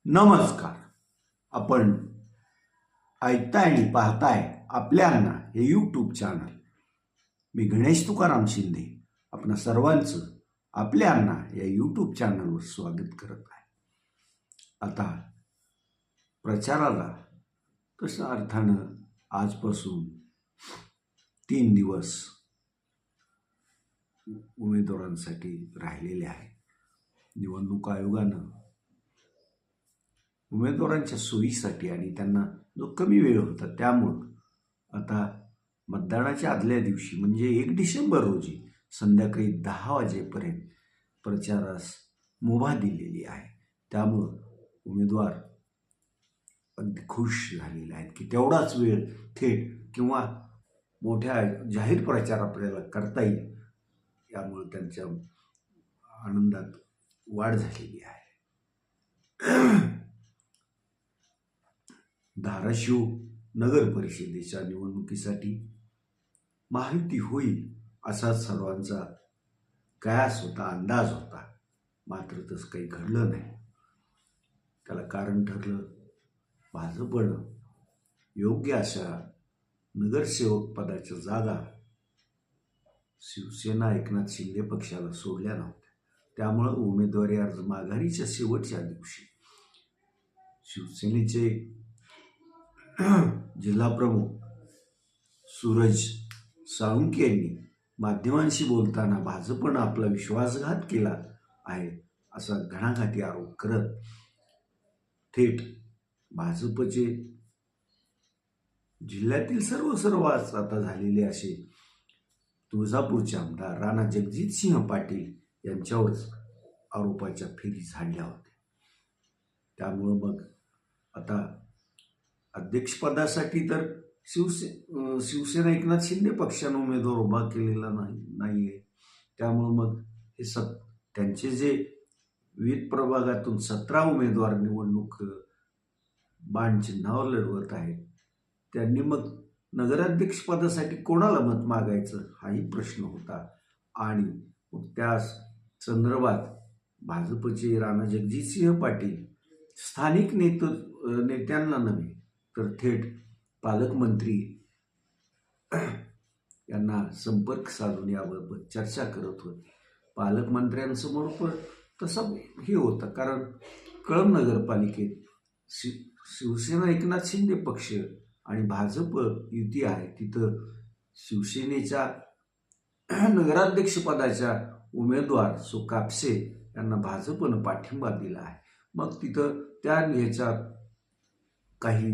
नमस्कार. आपण ऐकताय आणि पाहताय आपल्यांना हे यूट्यूब चॅनल. मी गणेश तुकाराम शिंदे आपणा सर्वांचं आपल्यांना या यूट्यूब चॅनलवर स्वागत करत आहे. आता प्रचाराला तसं अर्थानं आजपासून 3 दिवस उमेदवारांसाठी राहिलेले आहे. निवडणूक आयोगानं उमेदवारांच्या सोयीसाठी आणि त्यांना जो कमी वेळ होता त्यामुळं आता मतदानाच्या आदल्या दिवशी म्हणजे 1 डिसेंबर रोजी संध्याकाळी 10 वाजेपर्यंत प्रचारास मुभा दिलेली आहे. त्यामुळं उमेदवार अगदी खुश झालेले आहेत की तेवढाच वेळ थेट किंवा मोठ्या जाहीर प्रचार आपल्याला करता येईल, यामुळे त्यांच्या आनंदात वाढ झालेली आहे. धाराशिव नगर परिषदेच्या निवडणुकीसाठी महायुती होईल असा सर्वांचा कयास होता, अंदाज होता. मात्र तसं काही घडलं नाही. त्याला कारण ठरलं भाजपनं योग्य अशा नगरसेवक पदाच्या जागा शिवसेना एकनाथ शिंदे पक्षाला सोडल्या नव्हत्या. त्यामुळं उमेदवारी अर्ज माघारीच्या शेवटच्या दिवशी शिवसेनेचे जिल्हाप्रमुख सूरज साळुंखे यांनी माध्यमांशी बोलताना भाजपनं आपला विश्वासघात केला आहे असा घणाघाती आरोप करत थेट भाजपचे जिल्ह्यातील सर्व आता झालेले असे तुळजापूरचे आमदार राणा जगजितसिंह पाटील यांच्यावरच आरोपाच्या फेरी झाडल्या होत्या. त्यामुळं मग आता अध्यक्षपदासाठी तर शिवसेना एकनाथ शिंदे पक्षानं उमेदवार उभा केलेला नाही आहे. त्यामुळं मग हे त्यांचे जे विविध प्रभागातून 17 उमेदवार निवडणूक बाण चिन्हावर लढवत आहेत, त्यांनी मग नगराध्यक्षपदासाठी कोणाला मत मागायचं हाही प्रश्न होता. आणि मग त्या संदर्भात भाजपचे राणा जगजितसिंह पाटील स्थानिक नेत्यांना नव्हे तर थेट पालकमंत्री यांना संपर्क साधून याबाबत चर्चा करत होते. पालकमंत्र्यांसमोर पण तसा हे होता, कारण कळंब नगरपालिकेत शिवसेना एकनाथ शिंदे पक्ष आणि भाजप युती आहे. तिथं शिवसेनेच्या नगराध्यक्षपदाच्या उमेदवार सो कापसे यांना भाजपनं पाठिंबा दिला आहे. मग तिथं त्या ह्याच्यात काही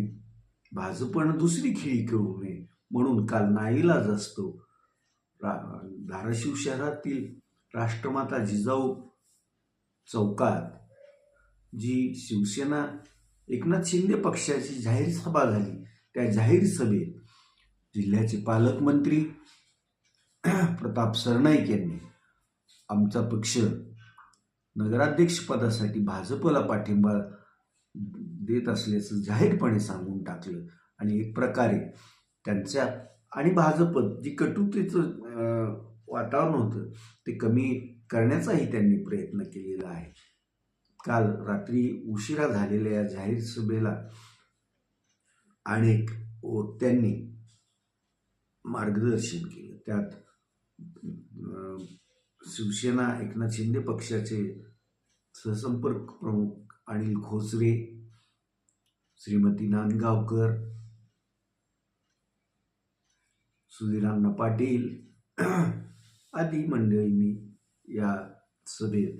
भाजपनं दुसरी खेळी खेळू नये म्हणून काल नाईलाज असतो धाराशिव शहरातील राष्ट्रमाता जिजाऊ चौकात जी शिवसेना एकनाथ शिंदे पक्षाची जाहीर सभा झाली, त्या जाहीर सभेत जिल्ह्याचे पालकमंत्री प्रताप सरनाईक यांनी आमचा पक्ष नगराध्यक्षपदासाठी भाजपला पाठिंबा देत असल्याचं जाहीरपणे सांगून टाकलं. आणि एक प्रकारे त्यांच्या आणि भाजप जी कटुतेचं वातावरण होतं ते कमी करण्याचाही त्यांनी प्रयत्न केलेला आहे. काल रात्री उशिरा झालेल्या या जाहीर सभेला अनेक त्यांनी मार्गदर्शन केलं. त्यात शिवसेना एकनाथ शिंदे पक्षाचे सहसंपर्क प्रमुख अनिल खोसरे, श्रीमती नांदगावकर, सुधीरांना पाटील आदी मंडळींनी या सभेत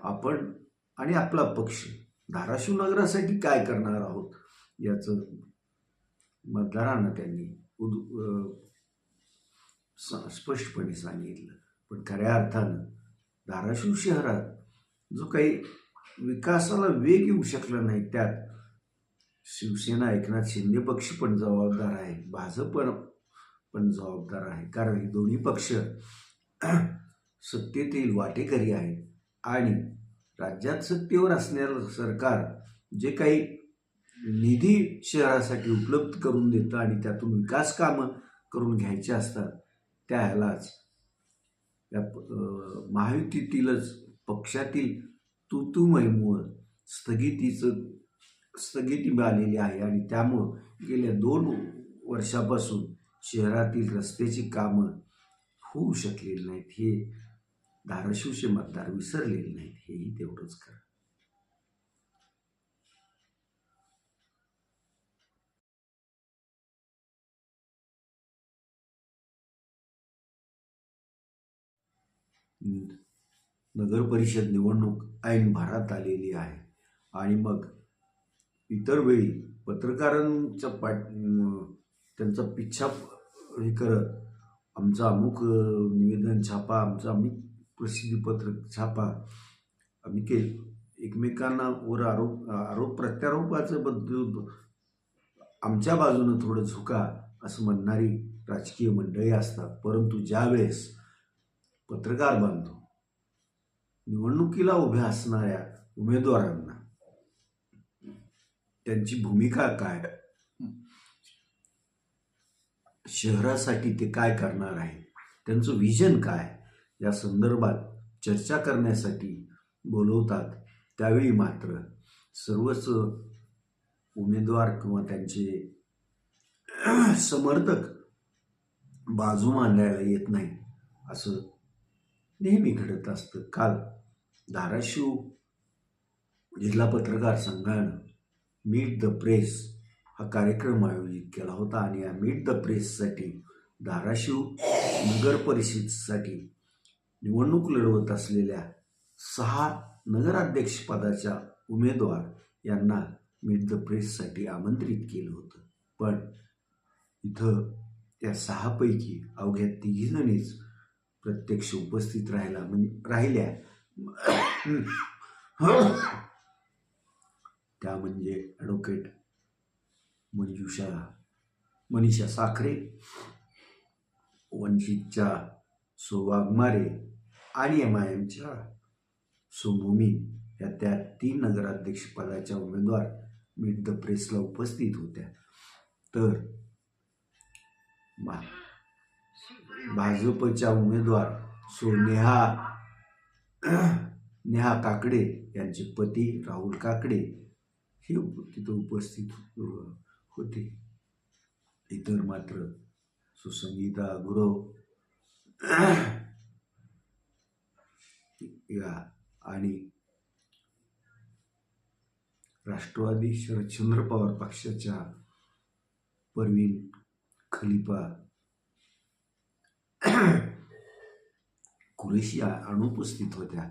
आपण आणि आपला पक्ष धाराशिव नगरासाठी काय करणार आहोत याचं मतदारांना त्यांनी स्पष्टपणे सांगितलं. पण खऱ्या अर्थानं धाराशिव शहरात जो काही विकासाला वेग येऊ शकला नाही, त्यात शिवसेना एकनाथ शिंदे पक्ष पण जबाबदार आहे, भाजप पण जबाबदार आहे. कारण हे दोन्ही पक्ष सत्तेतील वाटेकरी आहेत आणि राज्यात सत्तेवर असणारं सरकार जे काही निधी शहरासाठी उपलब्ध करून देतं आणि त्यातून विकास कामं करून घ्यायचे असतात, त्यालाच या महायुतीतीलच पक्षातील तूतुमयमुळं स्थगिती आलेली आहे आणि त्यामुळं गेल्या 2 वर्षापासून शहरातील रस्त्याची कामं होऊ शकलेली नाहीत. हे धाराशिवचे मतदार विसरलेले नाहीत, हेही तेवढंच खरं. नगर परिषद निवडणूक ऐन भरात आलेली आहे आणि मग इतर वेळी पत्रकारांचा त्यांचा पिच्छा हे करत आमचा अमुक निवेदन छापा, आमचा अमुक प्रसिद्धीपत्रक छापा आम्ही एकमेकांना वर आरोप प्रत्यारोपाचं बद्दल आमच्या बाजूनं थोडं झुका असं म्हणणारी राजकीय मंडळी असतात. परंतु ज्यावेळेस पत्रकार बांधतो निवडणुकीला उभ्या असणाऱ्या उमेदवारांना त्यांची भूमिका काय, शहरासाठी ते काय करणार आहे, त्यांचं विजन काय या संदर्भात चर्चा करण्यासाठी बोलवतात. त्यावेळी मात्र सर्वच उमेदवार किंवा त्यांचे समर्थक बाजू मांडायला येत नाही असं नेहमी घडत असतं. काल धाराशिव जिल्हा पत्रकार संघानं मीट द प्रेस हा कार्यक्रम आयोजित केला होता आणि या मीट द प्रेससाठी धाराशिव नगर परिषदेसाठी निवडणूक लढवत असलेल्या 6 नगराध्यक्षपदाच्या उमेदवार यांना मीट द प्रेससाठी आमंत्रित केलं होतं. पण इथं त्या 6 पैकी अवघ्या 3 जणीच प्रत्यक्ष उपस्थित राहिल्या. त्या म्हणजे ॲडव्होकेट मनीषा साखरे, वंचितच्या सो वाघमारे आणि MIMच्या सो मोमीन या त्या 3 नगराध्यक्षपदाच्या उमेदवार मीट द प्रेसला उपस्थित होत्या. तर भाजपच्या उमेदवार सो नेहा काकडे यांचे पती राहुल काकडे हे तिथं उपस्थित होते. इतर मात्र सुसंगीता गुरव या आणि राष्ट्रवादी शरदचंद्र पवार पक्षाच्या परवीन खलिफा कुरेशी अनुपस्थित होत्या.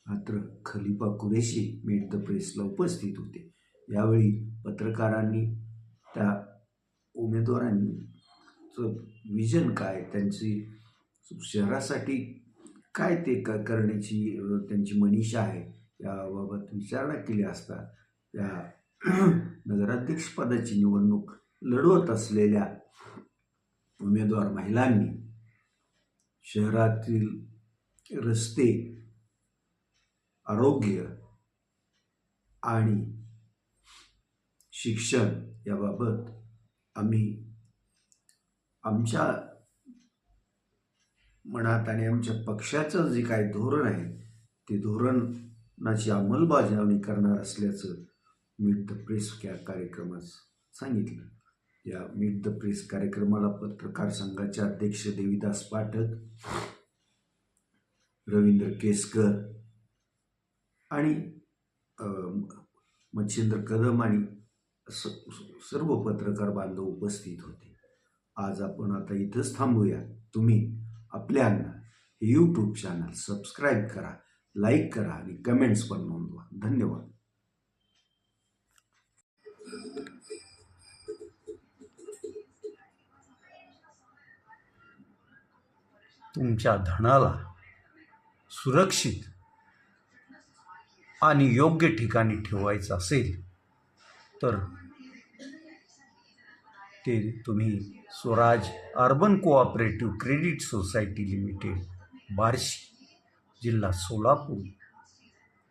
मात्र खलिफा कुरेशी मीट द प्रेसला उपस्थित होते. यावेळी पत्रकारांनी त्या उमेदवारांचं विजन काय, त्यांची शहरासाठी काय ते करण्याची त्यांची मनीषा आहे याबाबत विचारणा केली असता त्या नगराध्यक्षपदाची निवडणूक लढवत असलेल्या उमेदवार महिलांनी शहरातील रस्ते, आरोग्य आणि शिक्षण याबाबत आम्ही आमच्या मनात आणि आमच्या पक्षाचं जे काय धोरण आहे ते धोरणाची अंमलबजावणी करणार असल्याचं मीट द प्रेस या कार्यक्रमात सांगितलं. या मीट द प्रेस कार्यक्रमाला पत्रकार संघाचे अध्यक्ष देवीदास पाठक, रवींद्र केसकर आणि मच्छिंद्र कदम आणि सर्व पत्रकार बांधव उपस्थित होते. आज आपण आता इथंच थांबूया. तुम्ही आपल्यांना हे यूट्यूब चॅनल सबस्क्राईब करा, लाईक करा आणि कमेंट्स पण नोंदवा. धन्यवाद. तुमच्या धनाला सुरक्षित आणि योग्य ठिकाणी ठेवायचं असेल तर ते तुम्ही Swaraj urban cooperative credit society limited, Barshi, जिल्हा सोलापूर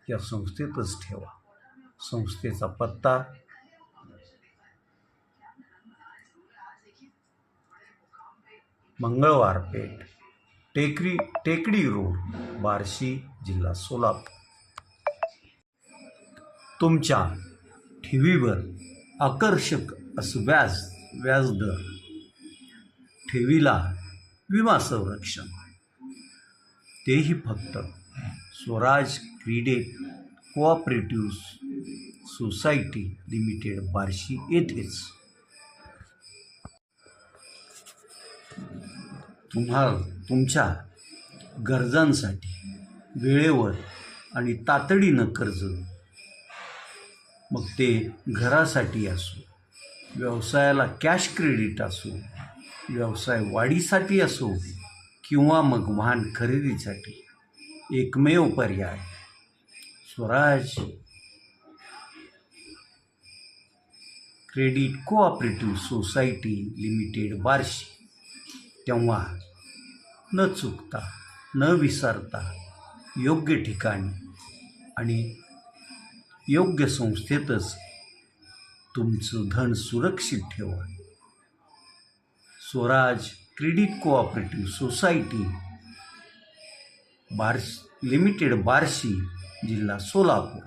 या संस्थेतच ठेवा. संस्थेचा पत्ता मंगळवार पेठ, टेकडी रोड, बार्शी, जिल्हा सोलापूर. तुमच्या ठेवीवर आकर्षक असं व्याजदर, ठेवीला विमा संरक्षण, तेही फक्त Swaraj credit cooperative society limited Barshi येथेच. तुमच्या गरजांसाठी वेळेवर आणि तातडीनं कर्ज, मग ते घरासाठी असो, व्यवसायाला कॅश क्रेडिट असो, व्यवसाय वाढीसाठी असो किंवा मग वाहन खरेदीसाठी, एकमेव पर्याय Swaraj credit cooperative society limited Barshi. तेव्हा न चुकता, न विसरता योग्य ठिकाणी आणि योग्य संस्थेतच तुमचं धन सुरक्षित ठेवा. Swaraj credit cooperative society limited Barshi, जिल्हा सोलापूर.